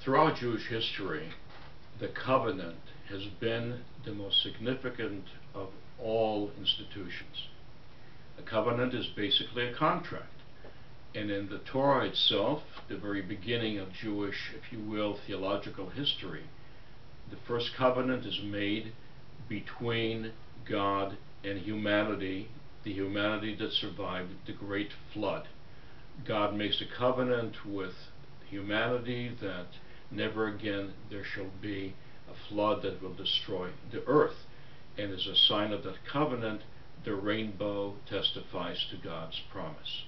Throughout Jewish history, the covenant has been the most significant of all institutions. A covenant is basically a contract. And in the Torah itself, the very beginning of Jewish, if you will, theological history, the first covenant is made between God and humanity, the humanity that survived the great flood. God makes a covenant with humanity that never again there shall be a flood that will destroy the earth. And as a sign of that covenant, the rainbow testifies to God's promise.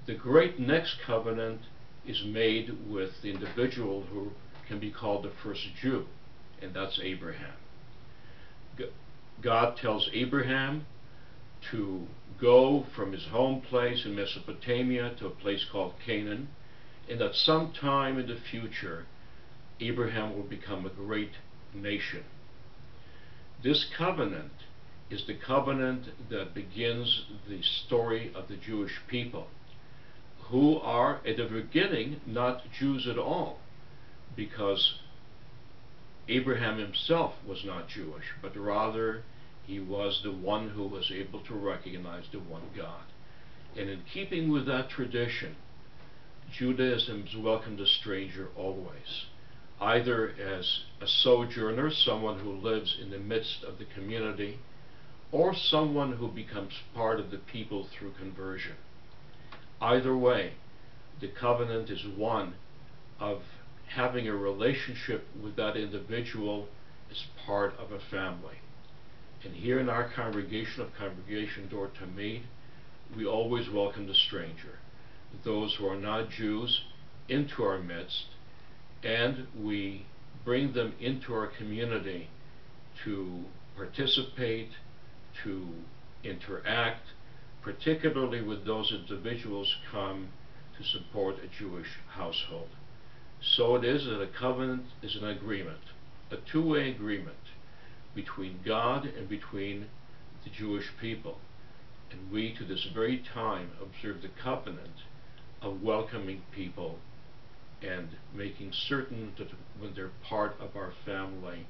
The great next covenant is made with the individual who can be called the first Jew, and that's Abraham. God tells Abraham to go from his home place in Mesopotamia to a place called Canaan, and that sometime in the future Abraham will become a great nation. This covenant is the covenant that begins the story of the Jewish people, who are at the beginning not Jews at all, because Abraham himself was not Jewish, but rather he was the one who was able to recognize the one God. And in keeping with that tradition, Judaism has welcomed a stranger always, either as a sojourner, someone who lives in the midst of the community, or someone who becomes part of the people through conversion. Either way, the covenant is one of having a relationship with that individual as part of a family. And here in our congregation of Congregation Dor Tamid, we always welcome the stranger, those who are not Jews, into our midst, and we bring them into our community to participate, to interact, particularly with those individuals come to support a Jewish household. So it is that a covenant is an agreement, a two-way agreement between God and between the Jewish people. And we, to this very time, observe the covenant of welcoming people and making certain that when they're part of our family,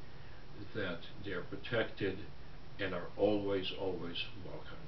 that they're protected and are always, always welcome.